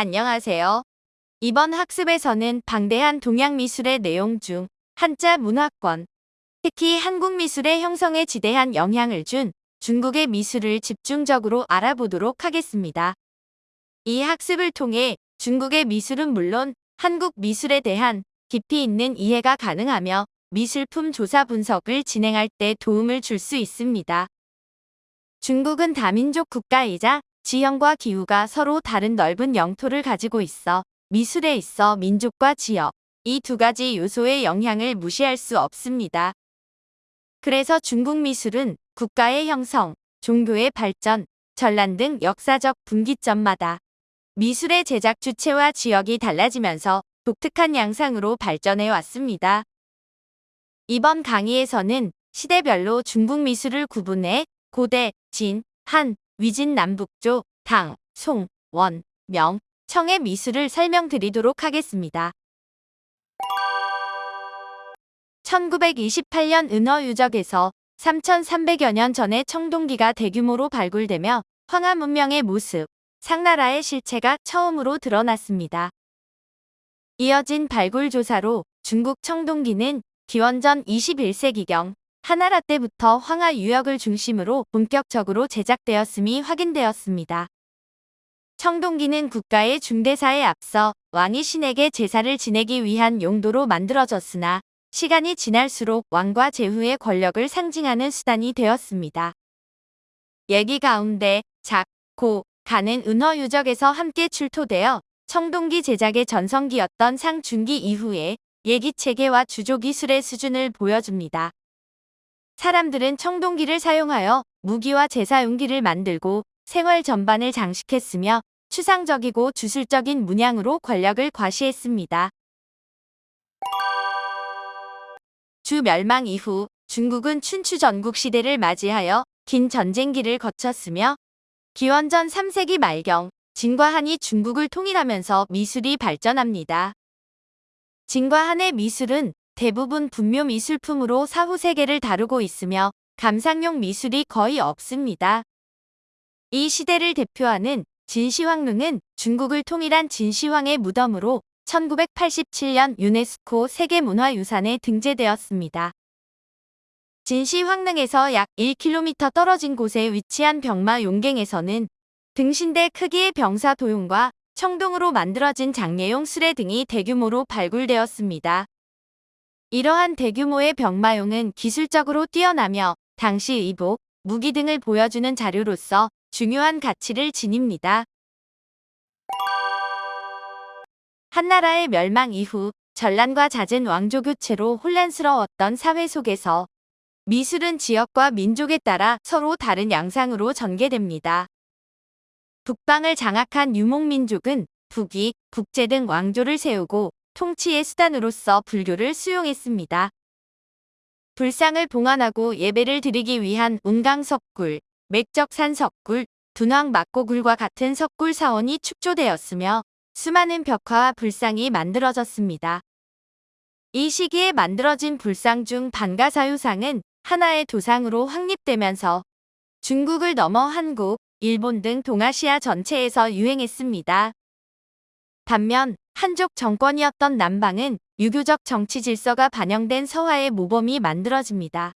안녕하세요. 이번 학습에서는 방대한 동양 미술의 내용 중 한자 문화권, 특히 한국 미술의 형성에 지대한 영향을 준 중국의 미술을 집중적으로 알아보도록 하겠습니다. 이 학습을 통해 중국의 미술은 물론 한국 미술에 대한 깊이 있는 이해가 가능하며 미술품 조사 분석을 진행할 때 도움을 줄 수 있습니다. 중국은 다민족 국가이자 지형과 기후가 서로 다른 넓은 영토를 가지고 있어 미술에 있어 민족과 지역, 이 두 가지 요소의 영향을 무시할 수 없습니다. 그래서 중국 미술은 국가의 형성, 종교의 발전, 전란 등 역사적 분기점마다 미술의 제작 주체와 지역이 달라지면서 독특한 양상으로 발전해 왔습니다. 이번 강의에서는 시대별로 중국 미술을 구분해 고대, 진, 한, 위진 남북조, 당, 송, 원, 명, 청의 미술을 설명드리도록 하겠습니다. 1928년 은허유적에서 3300여 년 전에 청동기가 대규모로 발굴되며 황하 문명의 모습, 상나라의 실체가 처음으로 드러났습니다. 이어진 발굴 조사로 중국 청동기는 기원전 21세기경 한나라 때부터 황하 유역을 중심으로 본격적으로 제작되었음이 확인되었습니다. 청동기는 국가의 중대사에 앞서 왕이 신에게 제사를 지내기 위한 용도로 만들어졌으나 시간이 지날수록 왕과 제후의 권력을 상징하는 수단이 되었습니다. 예기 가운데 작, 고, 가는 은허유적에서 함께 출토되어 청동기 제작의 전성기였던 상중기 이후에 예기 체계와 주조 기술의 수준을 보여줍니다. 사람들은 청동기를 사용하여 무기와 제사용기를 만들고 생활 전반을 장식했으며 추상적이고 주술적인 문양으로 권력을 과시했습니다. 주 멸망 이후 중국은 춘추 전국 시대를 맞이하여 긴 전쟁기를 거쳤으며 기원전 3세기 말경 진과 한이 중국을 통일하면서 미술이 발전합니다. 진과 한의 미술은 대부분 분묘 미술품으로 사후 세계를 다루고 있으며 감상용 미술이 거의 없습니다. 이 시대를 대표하는 진시황릉은 중국을 통일한 진시황의 무덤으로 1987년 유네스코 세계문화유산에 등재되었습니다. 진시황릉에서 약 1km 떨어진 곳에 위치한 병마 용갱에서는 등신대 크기의 병사 도용과 청동으로 만들어진 장례용 수레 등이 대규모로 발굴되었습니다. 이러한 대규모의 병마용은 기술적으로 뛰어나며 당시 의복, 무기 등을 보여주는 자료로서 중요한 가치를 지닙니다. 한나라의 멸망 이후 전란과 잦은 왕조 교체로 혼란스러웠던 사회 속에서 미술은 지역과 민족에 따라 서로 다른 양상으로 전개됩니다. 북방을 장악한 유목민족은 북이, 북제 등 왕조를 세우고 통치의 수단으로서 불교를 수용했습니다. 불상을 봉안하고 예배를 드리기 위한 운강석굴, 맥적산석굴, 둔왕막고굴과 같은 석굴 사원이 축조되었으며 수많은 벽화와 불상이 만들어졌습니다. 이 시기에 만들어진 불상 중 반가사유상은 하나의 도상으로 확립되면서 중국을 넘어 한국, 일본 등 동아시아 전체에서 유행했습니다. 반면 한족 정권이었던 남방은 유교적 정치 질서가 반영된 서화의 모범이 만들어집니다.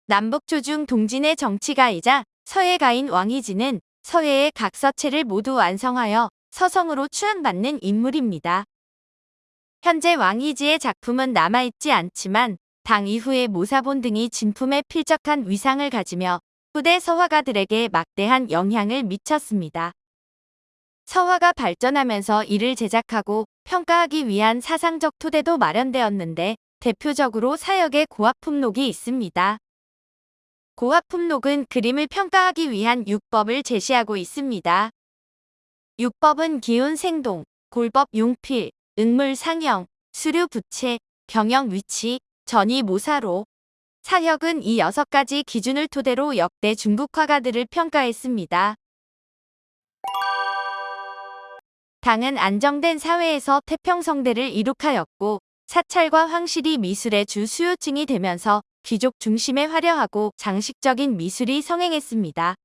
남북조중 동진의 정치가이자 서예가인 왕이지는 서예의 각 서체를 모두 완성하여 서성으로 추앙받는 인물입니다. 현재 왕이지의 작품은 남아있지 않지만 당 이후의 모사본 등이 진품에 필적한 위상을 가지며 후대 서화가들에게 막대한 영향을 미쳤습니다. 서화가 발전하면서 이를 제작하고 평가하기 위한 사상적 토대도 마련되었는데 대표적으로 사역의 고화품록이 있습니다. 고화품록은 그림을 평가하기 위한 육법을 제시하고 있습니다. 육법은 기운 생동, 골법 용필, 응물 상형, 수류 부채, 경영 위치, 전이 모사로, 사역은 이 6가지 기준을 토대로 역대 중국 화가들을 평가했습니다. 당은 안정된 사회에서 태평성대를 이룩하였고 사찰과 황실이 미술의 주 수요층이 되면서 귀족 중심의 화려하고 장식적인 미술이 성행했습니다.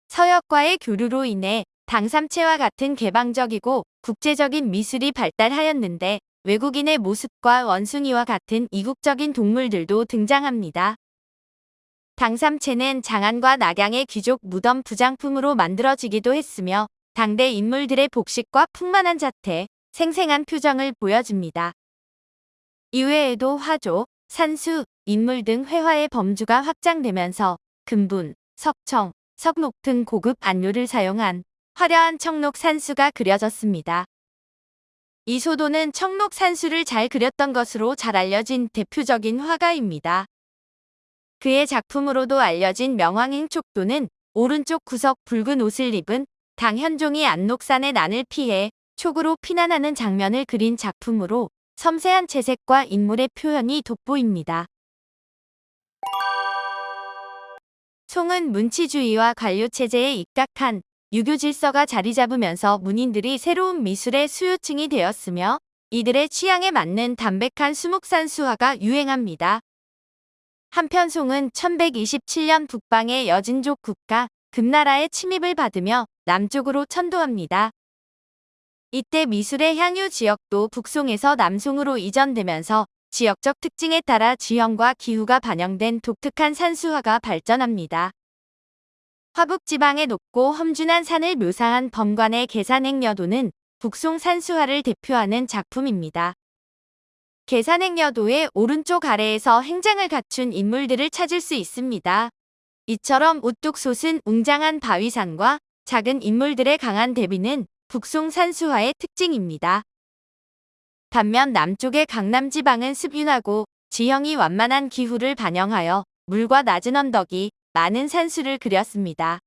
서역과의 교류로 인해 당삼체와 같은 개방적이고 국제적인 미술이 발달하였는데 외국인의 모습과 원숭이와 같은 이국적인 동물들도 등장합니다. 당삼체는 장안과 낙양의 귀족 무덤 부장품으로 만들어지기도 했으며 당대 인물들의 복식과 풍만한 자태, 생생한 표정을 보여줍니다. 이외에도 화조, 산수, 인물 등 회화의 범주가 확장되면서 금분, 석청, 석록 등 고급 안료를 사용한 화려한 청록 산수가 그려졌습니다. 이소도는 청록 산수를 잘 그렸던 것으로 잘 알려진 대표적인 화가입니다. 그의 작품으로도 알려진 명왕행촉도는 오른쪽 구석 붉은 옷을 입은 당현종이 안록산의 난을 피해 촉으로 피난하는 장면을 그린 작품으로 섬세한 채색과 인물의 표현이 돋보입니다. 송은 문치주의와 관료체제에 입각한 유교 질서가 자리 잡으면서 문인들이 새로운 미술의 수요층이 되었으며 이들의 취향에 맞는 담백한 수묵산수화가 유행합니다. 한편 송은 1127년 북방의 여진족 국가 금나라의 침입을 받으며 남쪽으로 천도합니다. 이때 미술의 향유 지역도 북송에서 남송으로 이전되면서 지역적 특징에 따라 지형과 기후가 반영된 독특한 산수화가 발전합니다. 화북지방의 높고 험준한 산을 묘사한 범관의 계산행여도는 북송 산수화를 대표하는 작품입니다. 계산행여도의 오른쪽 아래에서 행장을 갖춘 인물들을 찾을 수 있습니다. 이처럼 우뚝 솟은 웅장한 바위산과 작은 인물들의 강한 대비는 북송 산수화의 특징입니다. 반면 남쪽의 강남지방은 습윤하고 지형이 완만한 기후를 반영하여 물과 낮은 언덕이 많은 산수를 그렸습니다.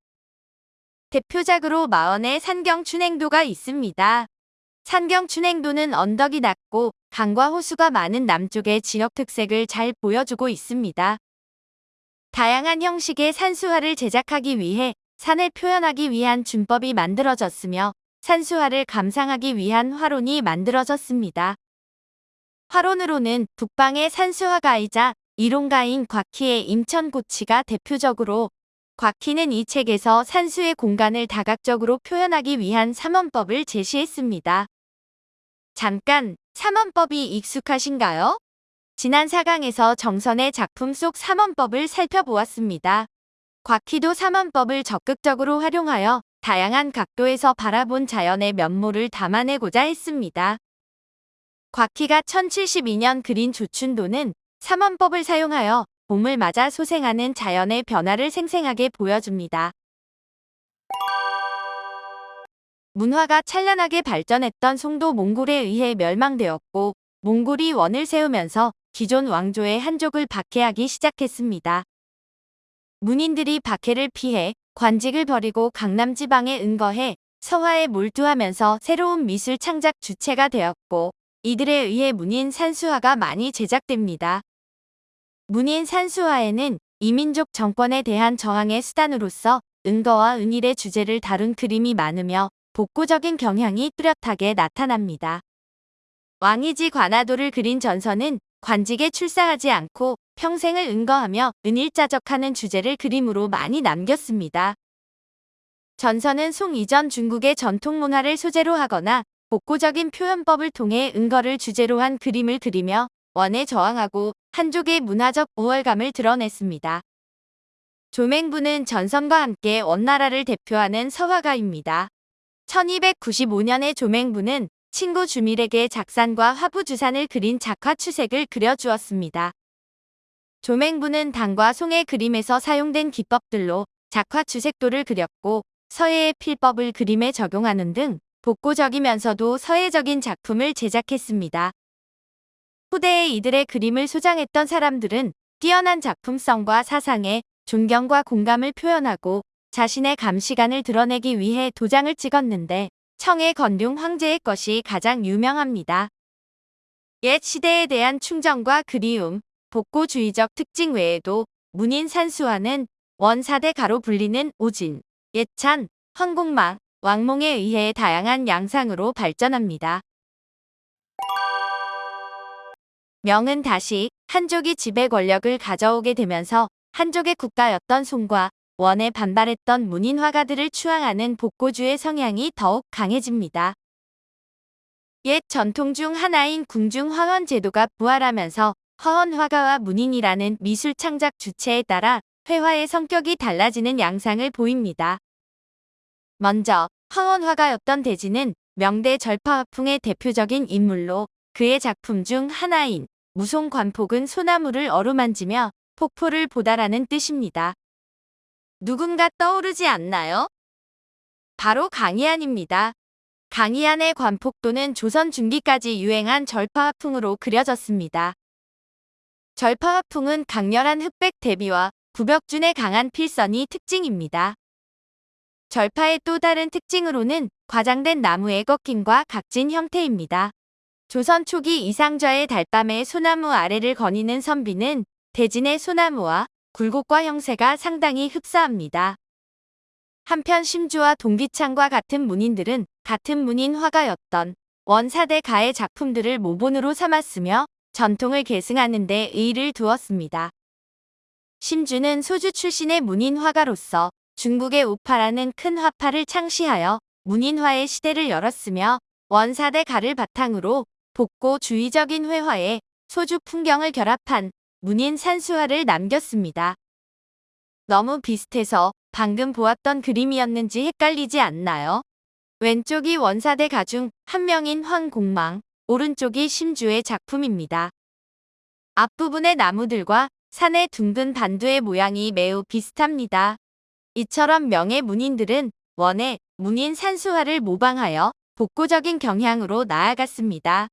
대표작으로 마언의 산경춘행도가 있습니다. 산경춘행도는 언덕이 낮고 강과 호수가 많은 남쪽의 지역 특색을 잘 보여주고 있습니다. 다양한 형식의 산수화를 제작하기 위해 산을 표현하기 위한 준법이 만들어졌으며 산수화를 감상하기 위한 화론이 만들어졌습니다. 화론으로는 북방의 산수화가이자 이론가인 곽희의 임천고치가 대표적으로 곽희는 이 책에서 산수의 공간을 다각적으로 표현하기 위한 삼원법을 제시했습니다. 잠깐, 삼원법이 익숙하신가요? 지난 4강에서 정선의 작품 속 삼원법을 살펴보았습니다. 곽희도 삼원법을 적극적으로 활용하여 다양한 각도에서 바라본 자연의 면모를 담아내고자 했습니다. 곽희가 1072년 그린 조춘도는 삼원법을 사용하여 봄을 맞아 소생하는 자연의 변화를 생생하게 보여줍니다. 문화가 찬란하게 발전했던 송도 몽골에 의해 멸망되었고 몽골이 원을 세우면서 기존 왕조의 한족을 박해하기 시작했습니다. 문인들이 박해를 피해 관직을 버리고 강남지방에 은거해 서화에 몰두하면서 새로운 미술 창작 주체가 되었고 이들에 의해 문인 산수화가 많이 제작됩니다. 문인 산수화에는 이민족 정권에 대한 저항의 수단으로서 은거와 은일의 주제를 다룬 그림이 많으며 복고적인 경향이 뚜렷하게 나타납니다. 왕이지 관아도를 그린 전선은 관직에 출사하지 않고 평생을 은거하며 은일자적하는 주제를 그림으로 많이 남겼습니다. 전선은 송 이전 중국의 전통 문화를 소재로 하거나 복고적인 표현법을 통해 은거를 주제로 한 그림을 그리며 원에 저항하고 한족의 문화적 우월감을 드러냈습니다. 조맹부는 전선과 함께 원나라를 대표하는 서화가입니다. 1295년에 조맹부는 친구 주밀에게 작산과 화부주산을 그린 작화추색을 그려주었습니다. 조맹부는 당과 송의 그림에서 사용된 기법들로 작화추색도를 그렸고 서예의 필법을 그림에 적용하는 등 복고적이면서도 서예적인 작품을 제작했습니다. 후대에 이들의 그림을 소장했던 사람들은 뛰어난 작품성과 사상에 존경과 공감을 표현하고 자신의 감시관을 드러내기 위해 도장을 찍었는데 청해 건륭 황제의 것이 가장 유명합니다. 옛 시대에 대한 충정과 그리움, 복고주의적 특징 외에도 문인 산수화는 원사대가로 불리는 오진, 예찬, 황공막, 왕몽에 의해 다양한 양상으로 발전합니다. 명은 다시 한족이 지배 권력을 가져오게 되면서 한족의 국가였던 송과 원에 반발했던 문인 화가들을 추앙하는 복고주의 성향이 더욱 강해집니다. 옛 전통 중 하나인 궁중 화원 제도가 부활하면서 화원 화가와 문인이라는 미술 창작 주체에 따라 회화의 성격이 달라지는 양상을 보입니다. 먼저 화원 화가였던 대지는 명대 절파화풍의 대표적인 인물로 그의 작품 중 하나인 무송관폭은 소나무를 어루만지며 폭포를 보다라는 뜻입니다. 누군가 떠오르지 않나요? 바로 강희안입니다. 강희안의 관폭도는 조선 중기까지 유행한 절파화풍으로 그려졌습니다. 절파화풍은 강렬한 흑백 대비와 구벽준의 강한 필선이 특징입니다. 절파의 또 다른 특징으로는 과장된 나무의 꺾임과 각진 형태입니다. 조선 초기 이상좌의 달밤의 소나무 아래를 거니는 선비는 대진의 소나무와 굴곡과 형세가 상당히 흡사합니다. 한편 심주와 동기창과 같은 문인들은 같은 문인 화가였던 원사대 가의 작품들을 모본으로 삼았으며 전통을 계승하는 데 의의를 두었습니다. 심주는 소주 출신의 문인 화가로서 중국의 우파라는 큰 화파를 창시하여 문인화의 시대를 열었으며 원사대 가를 바탕으로 복고주의적인 회화에 소주 풍경을 결합한 문인 산수화를 남겼습니다. 너무 비슷해서 방금 보았던 그림이었는지 헷갈리지 않나요? 왼쪽이 원사대 가 중 한 명인 황공망, 오른쪽이 심주의 작품입니다. 앞부분의 나무들과 산의 둥근 반두의 모양이 매우 비슷합니다. 이처럼 명예 문인들은 원의 문인 산수화를 모방하여 복고적인 경향으로 나아갔습니다.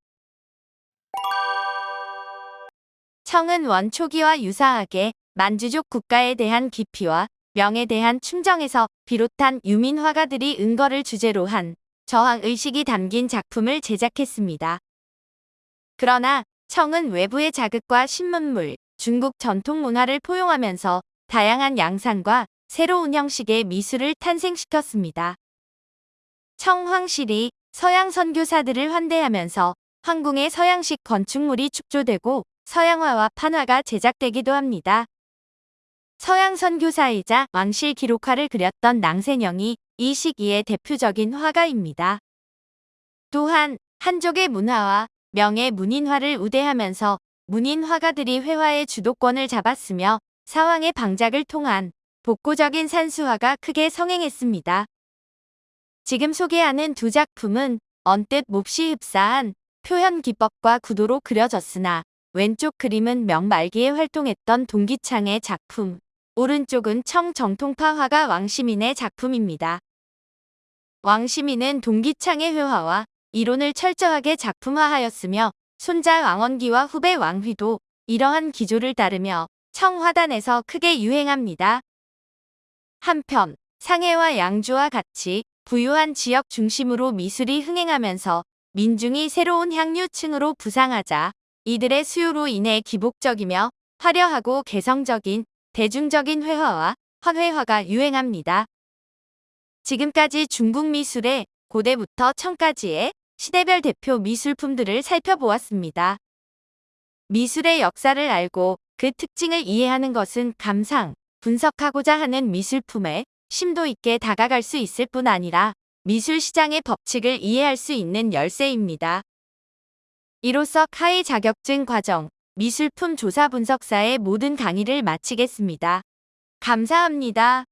청은 원 초기와 유사하게 만주족 국가에 대한 기피와 명에 대한 충정에서 비롯한 유민 화가들이 은거를 주제로 한 저항의식이 담긴 작품을 제작했습니다. 그러나 청은 외부의 자극과 신문물, 중국 전통 문화를 포용하면서 다양한 양상과 새로운 형식의 미술을 탄생시켰습니다. 청황실이 서양 선교사들을 환대하면서 황궁의 서양식 건축물이 축조되고 서양화와 판화가 제작되기도 합니다. 서양 선교사이자 왕실 기록화를 그렸던 낭세녕이 이 시기의 대표적인 화가입니다. 또한 한족의 문화와 명예 문인화를 우대하면서 문인 화가들이 회화의 주도권을 잡았으며 사왕의 방작을 통한 복고적인 산수화가 크게 성행했습니다. 지금 소개하는 두 작품은 언뜻 몹시 흡사한 표현 기법과 구도로 그려졌으나 왼쪽 그림은 명 말기에 활동했던 동기창의 작품, 오른쪽은 청 정통파 화가 왕시민의 작품입니다. 왕시민은 동기창의 회화와 이론을 철저하게 작품화하였으며 손자 왕원기와 후배 왕휘도 이러한 기조를 따르며 청화단에서 크게 유행합니다. 한편 상해와 양주와 같이 부유한 지역 중심으로 미술이 흥행하면서 민중이 새로운 향유층으로 부상하자 이들의 수요로 인해 기복적이며 화려하고 개성적인 대중적인 회화와 화훼화가 유행합니다. 지금까지 중국 미술의 고대부터 청까지의 시대별 대표 미술품들을 살펴보았습니다. 미술의 역사를 알고 그 특징을 이해하는 것은 감상, 분석하고자 하는 미술품에 심도 있게 다가갈 수 있을 뿐 아니라 미술 시장의 법칙을 이해할 수 있는 열쇠입니다. 이로써 카이 자격증 과정, 미술품 조사 분석사의 모든 강의를 마치겠습니다. 감사합니다.